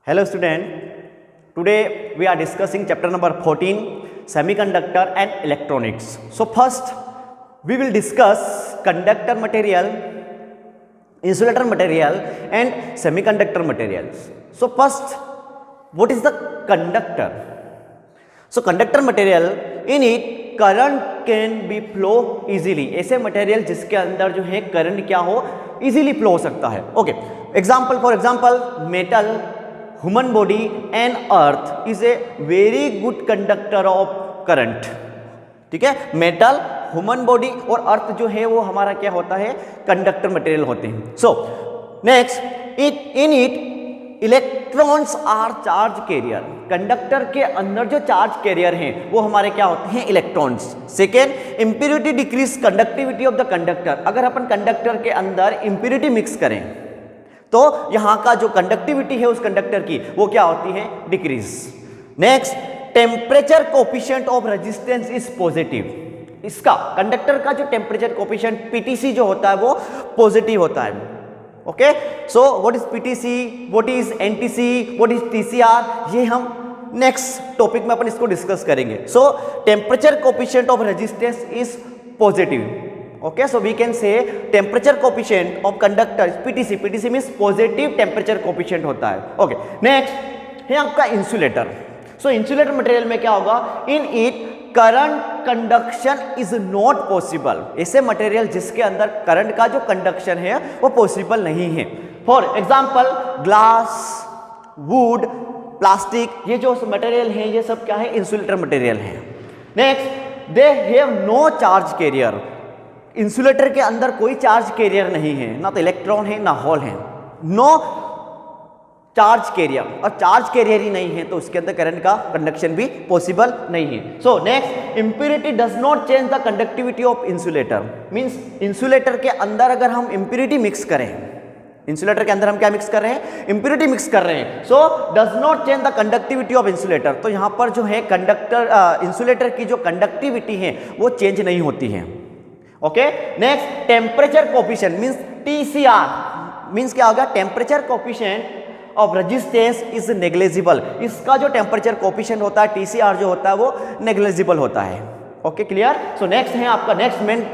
Hello student, today we are discussing chapter number 14 semiconductor and electronics. So first we will discuss conductor material, insulator material and semiconductor materials. So first, what is the conductor? So conductor material, in it current can be flow easily. ऐसे material जिसके अंदर जो है current क्या हो easily flow हो सकता है. Okay, example for example metal, human body and earth is a very good conductor of current. ठीक है, मेटल, ह्यूमन बॉडी और अर्थ जो है वो हमारा क्या होता है, कंडक्टर मटेरियल होते हैं. So next, in it electrons are charge carrier. Conductor के अंदर जो चार्ज कैरियर हैं वो हमारे क्या होते हैं, electrons. Second, impurity decrease conductivity of the conductor. अगर अपन कंडक्टर के अंदर इम्प्योरिटी मिक्स करें तो यहां का जो कंडक्टिविटी है उस कंडक्टर की वो क्या होती है, decrease. Next, temperature coefficient of resistance is positive. इसका कंडक्टर का जो टेम्परेचर कोफिशिएंट पीटीसी जो होता है वो पॉजिटिव होता है. Okay, so what is PTC, what is NTC, what is TCR, ये हम नेक्स्ट टॉपिक में अपन इसको डिस्कस करेंगे. सो temperature coefficient of resistance is positive. Okay, so we can say temperature coefficient of conductor is PTC. PTC means positive temperature coefficient होता है. Okay, next है आपका insulator. So insulator material में क्या होगा, in it current conduction is not possible. ऐसे material जिसके अंदर करंट का जो कंडक्शन है वो पॉसिबल नहीं है. For example glass, wood, plastic, ये जो मटेरियल है ये सब क्या है, इंसुलेटर मटेरियल है. Next, they have no charge carrier. Insulator के अंदर कोई चार्ज कैरियर नहीं है, ना तो इलेक्ट्रॉन है ना होल है. नो चार्ज कैरियर, और चार्ज कैरियर ही नहीं है तो उसके अंदर करंट का कंडक्शन भी पॉसिबल नहीं है. So next, impurity does not change the conductivity of insulator. Means insulator के अंदर अगर हम इम्प्योरिटी मिक्स करें, इंसुलेटर के अंदर हम क्या मिक्स कर रहे हैं, इम्प्योरिटी मिक्स कर रहे हैं. So does not change the conductivity of insulator. तो यहां पर जो है कंडक्टर इंसुलेटर की जो कंडक्टिविटी है वो चेंज नहीं होती है. Okay, next, temperature coefficient means TCR. Means क्या होगा, temperature coefficient of resistance is negligible. इसका जो टेम्परेचर कोफिशिएंट होता है, टीसीआर जो होता है वो नेग्लिजिबल होता है. Okay, clear. सो नेक्स्ट है आपका next main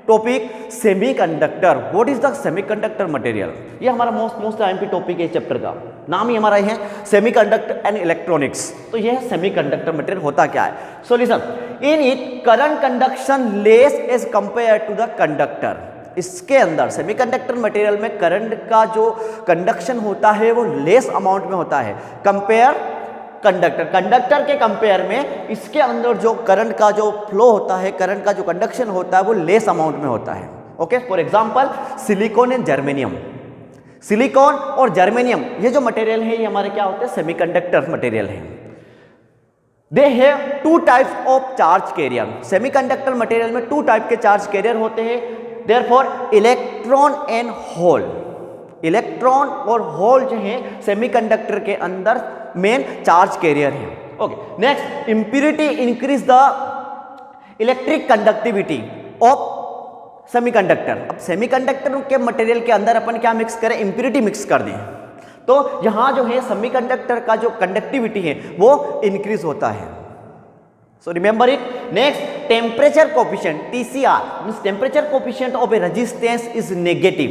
topic semiconductor. What is the semiconductor material. ये हमारा मोस्ट आईएमपी टॉपिक है इस चैप्टर का. नाम ही हमारा है सेमीकंडक्टर एंड इलेक्ट्रॉनिक्स. तो ये सेमीकंडक्टर मटेरियल होता क्या है. So listen, in it current conduction less as compare to the conductor. इसके अंदर सेमीकंडक्टर मटेरियल में करंट का जो कंडक्शन होता है वो लेस अमाउंट में होता है कंपेयर कंडक्टर के कंपेयर में. इसके अंदर जो करंट का जो फ्लो होता है, करंट का जो कंडक्शन होता है वो लेस अमाउंट में होता है. Okay, for example silicon and germanium. Silicon और जर्मेनियम ये जो मटेरियल है ये हमारे क्या होते हैं, सेमीकंडक्टर मटेरियल है. They have two types of charge carrier. Semiconductor material में टू टाइप के चार्ज कैरियर होते हैं. Therefore electron and hole. Electron और होल जो है सेमीकंडक्टर के अंदर मेन चार्ज कैरियर है. Okay, next, impurity increase the electric conductivity of semiconductor. अब सेमीकंडक्टर के मटेरियल के अंदर अपन क्या मिक्स करें, इम्प्योरिटी मिक्स कर दें तो यहां जो है सेमीकंडक्टर का जो कंडक्टिविटी है वो इंक्रीज होता है. So remember it. Next, temperature coefficient TCR means temperature coefficient of A resistance is negative.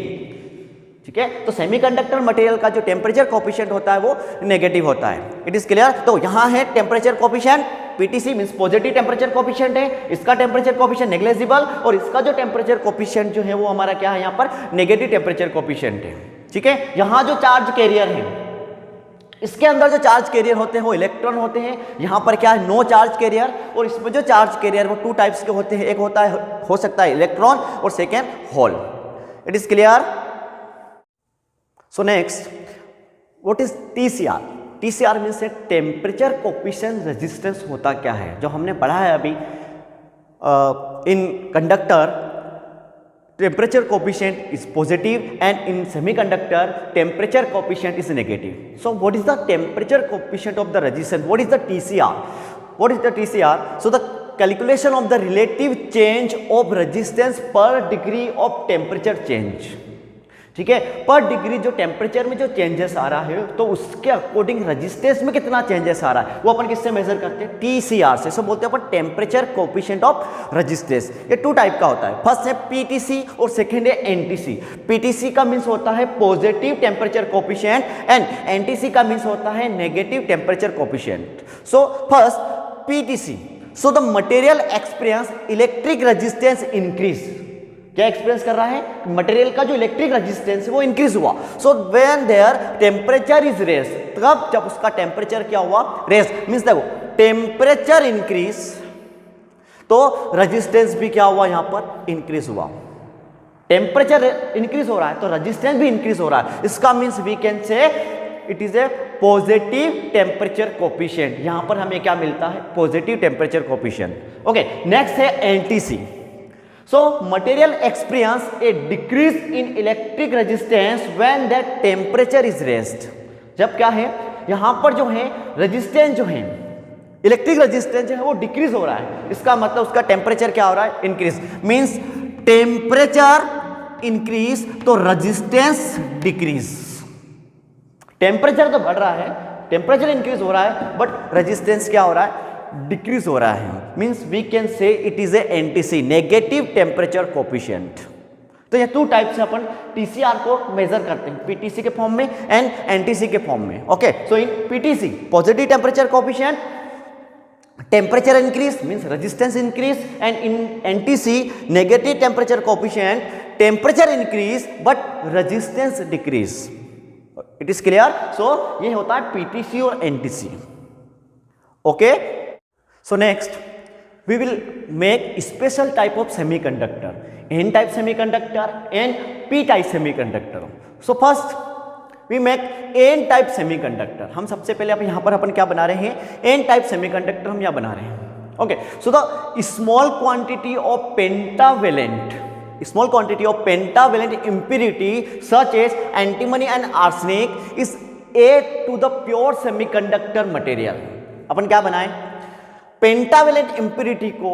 ठीक है, तो सेमीकंडक्टर मटेरियल का जो टेम्परेचर कोफिशिएंट होता है वो नेगेटिव होता है. It is clear. तो यहां है temperature coefficient PTC means positive temperature coefficient है, इसका टेम्परेचर कोफिशिएंट नेग्लिजिबल और इसका जो टेम्परेचर कोफिशिएंट जो है वो हमारा क्या है, यहां पर नेगेटिव टेम्परेचर कोफिशिएंट है. ठीक है, यहां जो चार्ज कैरियर है इसके अंदर जो चार्ज कैरियर होते हैं वो इलेक्ट्रॉन होते हैं. यहां पर क्या है, नो चार्ज कैरियर. और इसमें जो चार्ज कैरियर वो टू टाइप्स के होते हैं. एक होता है, हो सकता है इलेक्ट्रॉन और second hole. It is clear. So next, what is TCR. TCR means temperature coefficient resistance होता क्या है, जो हमने पढ़ा है अभी in conductor temperature coefficient is positive and in semiconductor temperature coefficient is negative. So what is the temperature coefficient of the resistance, what is the TCR, what is the TCR? So the calculation of the relative change of resistance per degree of temperature change. ठीक है। पर degree जो temperature में जो changes आ रहा है तो उसके अकॉर्डिंग रेजिस्टेंस में कितना चेंजेस आ रहा है वो अपन किससे मेजर करते हैं, TCR से। सो बोलते हैं अपन टेम्परेचर कोएफिशिएंट ऑफ रेजिस्टेंस। ये 2 टाइप का होता है, फर्स्ट है PTC और सेकंड है NTC। PTC का मींस होता है positive temperature coefficient and NTC का मींस होता है negative temperature coefficient. So first PTC, so the material experience electric resistance increase. क्या एक्सपीरियंस कर रहा है, मटेरियल का जो इलेक्ट्रिक रेजिस्टेंस है वो इंक्रीज हुआ। So when there temperature is raise, तब जब उसका टेम्परेचर क्या हुआ, रेज मींस देखो टेम्परेचर इंक्रीज तो रेजिस्टेंस भी क्या हुआ, यहां पर इंक्रीज हुआ। टेम्परेचर इंक्रीज हो रहा है तो रेजिस्टेंस भी इंक्रीज हो रहा है। इसका means we can say it is a positive temperature coefficient. यहां पर हमें क्या मिलता है, positive temperature coefficient. Okay, next है NTC। So material experience a decrease in electric resistance when that temperature is raised। जब क्या है, यहां पर जो है रेजिस्टेंस जो है, इलेक्ट्रिक रेजिस्टेंस जो है वो डिक्रीज हो रहा है। इसका मतलब उसका टेम्परेचर क्या हो रहा है, इंक्रीज। मींस टेम्परेचर इंक्रीज तो रेजिस्टेंस डिक्रीज। टेम्परेचर तो बढ़ रहा है, टेम्परेचर इंक्रीज हो रहा है बट रेजिस्टेंस क्या हो रहा है, डिक्रीज हो रहा है। Means we can say it is a NTC, negative temperature coefficient. तो ये 2 टाइप से अपन TCR को मेजर करते हैं, PTC के फॉर्म में एंड NTC के फॉर्म में। Okay, so in PTC positive temperature coefficient, temperature increase means resistance increase, and in NTC negative temperature coefficient, temperature increase but resistance decrease. It is clear. So ये होता है PTC और NTC। Okay, so next we will make special type of semiconductor, N type semiconductor and P type semiconductor। so first we make N type semiconductor। हम सबसे पहले अब यहाँ पर अपन क्या बना रहे हैं, N type semiconductor हम यहाँ बना रहे हैं। Okay, so the small quantity of pentavalent impurity such as antimony and arsenic is add to the pure semiconductor material। अपन क्या बनाए, पेंटावेलेंट इम्प्यूरिटी को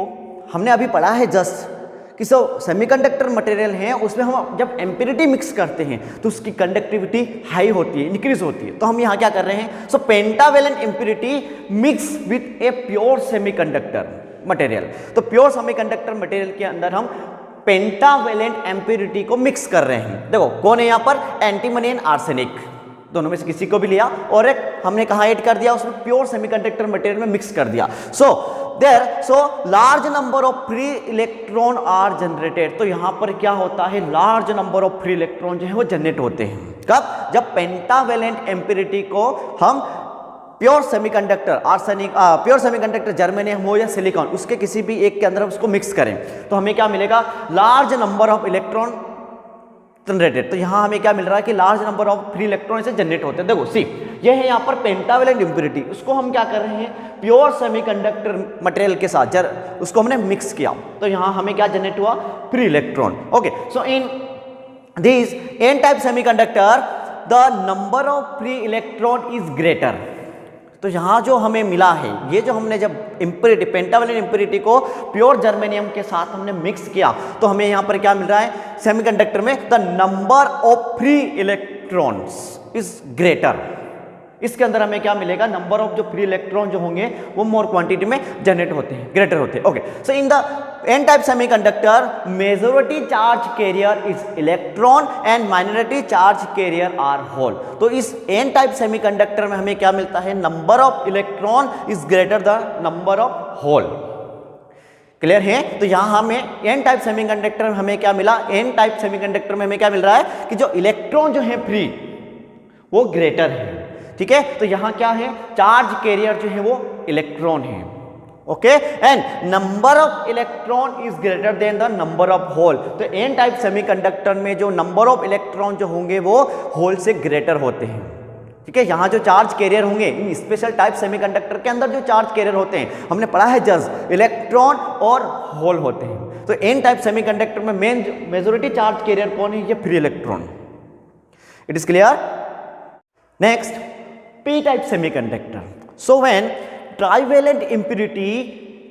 हमने अभी पढ़ा है जस्ट कि सेमीकंडक्टर मटेरियल है, उसमें हम जब इम्प्यूरिटी मिक्स करते हैं तो उसकी कंडक्टिविटी हाई होती है, इंक्रीज होती है। तो हम यहाँ क्या कर रहे हैं, so pentavalent impurity mix with a pure semiconductor material. तो प्योर सेमीकंडक्टर मटेरियल के अंदर हम पेंटावेलेंट इम्प्यूरिटी को मिक्स कर रहे हैं। देखो कौन है यहाँ पर, एंटीमनी एंड आर्सेनिक, दोनों में से किसी को भी लिया और एक हमने कहा ऐड कर दिया, उसमें प्योर सेमीकंडक्टर मटेरियल में मिक्स कर दिया। So large number of free electron are generated. तो यहां पर क्या होता है, large number of free electron जो है वो जनरेट होते हैं। कब, जब पेंटावेलेंट इम्प्यूरिटी को हम pure semiconductor arsenic, pure semiconductor germanium हो या सिलिकॉन, उसके किसी भी एक के अंदर उसको मिक्स करें तो हमें क्या मिलेगा, large number of electron generated. तो यहां हमें क्या मिल रहा है कि large number of free electron से जनरेट होते हैं। देखो सी, ये है यहां पर पेंटावेलेंट इम्प्यूरिटी, उसको हम क्या कर रहे हैं, प्योर सेमीकंडक्टर मटेरियल के साथ उसको हमने मिक्स किया तो यहां हमें क्या जनरेट हुआ, free electron. Okay, so in this N type semiconductor the number of free electron is greater. तो यहाँ जो हमें मिला है, ये जो हमने जब इम्प्यूरिटी पेंटावेलेंट इम्प्यूरिटी को प्योर जर्मेनियम के साथ हमने मिक्स किया तो हमें यहाँ पर क्या मिल रहा है, सेमीकंडक्टर में the number of free electrons is greater. इसके अंदर हमें क्या मिलेगा, नंबर ऑफ जो फ्री इलेक्ट्रॉन जो होंगे वो मोर क्वांटिटी में जनरेट होते हैं, ग्रेटर होते हैं। Okay, so in the N type semiconductor majority charge carrier is electron and minority charge carrier are hole. तो इस एन टाइप सेमीकंडक्टर में हमें क्या मिलता है, number of electron is greater the number of hole. Clear है। तो यहां हमें एन टाइप सेमीकंडक्टर में हमें क्या मिला, एन टाइप सेमीकंडक्टर में हमें क्या मिल रहा है कि जो इलेक्ट्रॉन जो है फ्री वो ग्रेटर है। ठीक है, तो यहां क्या है, चार्ज कैरियर जो है वो इलेक्ट्रॉन है। Okay, and number of electron is greater than the number of hole. तो एन टाइप सेमीकंडक्टर में जो नंबर ऑफ इलेक्ट्रॉन जो होंगे वो होल से ग्रेटर होते हैं। ठीक है, यहाँ जो चार्ज कैरियर होंगे इन स्पेशल टाइप सेमीकंडक्टर के अंदर जो चार्ज कैरियर होते हैं हमने पढ़ा है जस्ट इलेक्ट्रॉन और होल होते हैं। तो एन टाइप सेमीकंडक्टर में मेजॉरिटी चार्ज कैरियर कौन है, ये free electron. It is clear. Next, P type semiconductor. So when trivalent impurity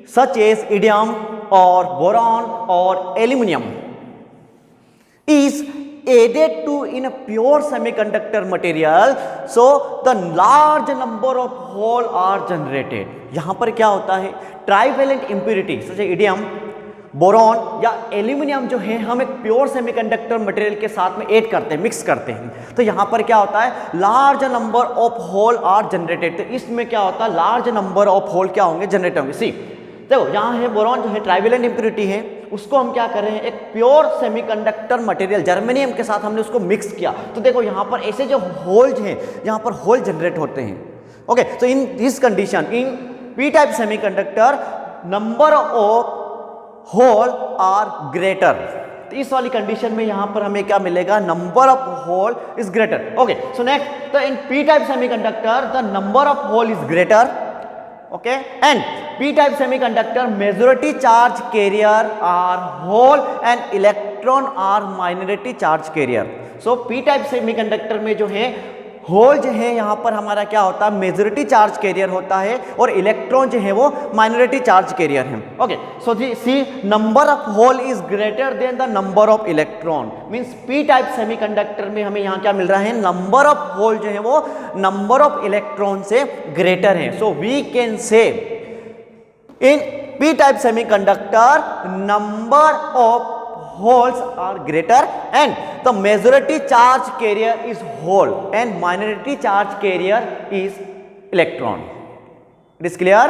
such as indium or boron or aluminum is added to in a pure semiconductor material, so the large number of hole are generated. यहां पर क्या होता है, trivalent impurity जैसे idiom, boron या aluminium जो है हम एक प्योर सेमीकंडक्टर मटेरियल के साथ में ऐड करते हैं, मिक्स करते हैं, तो यहाँ पर क्या होता है, large number of hole are generated. तो इसमें क्या होता है, लार्ज नंबर ऑफ होल क्या होंगे, जनरेट होंगे। सी देखो यहाँ है बोरॉन जो है ट्राइवेलेंट इम्प्यूरिटी है, उसको हम क्या कर रहे हैं, एक प्योर सेमीकंडक्टर मटेरियल जर्मेनियम के साथ हमने उसको मिक्स किया, तो देखो यहाँ पर ऐसे जो होल्स हैं, यहाँ पर होल जनरेट होते हैं। ओके, तो in this condition in P type semiconductor number of hole are greater. तो इस वाली कंडीशन में यहां पर हमें क्या मिलेगा, number of hole is greater. Okay, so next, तो in P type semiconductor the number of hole is greater. Okay, and P type semiconductor majority charge carrier are hole and electron are minority charge carrier. So P type semiconductor में जो है whole जो है यहाँ पर हमारा क्या होता है, मेजॉरिटी चार्ज कैरियर होता है और इलेक्ट्रॉन जो है वो माइनॉरिटी चार्ज कैरियर है। Okay, so see number of hole is greater than the number of electron, means P type semiconductor में हमें यहाँ क्या मिल रहा है, नंबर ऑफ होल जो है वो नंबर ऑफ इलेक्ट्रॉन से ग्रेटर है। So we can say in P type semiconductor number of holes are greater and the majority charge carrier is hole and minority charge carrier is electron. It is clear?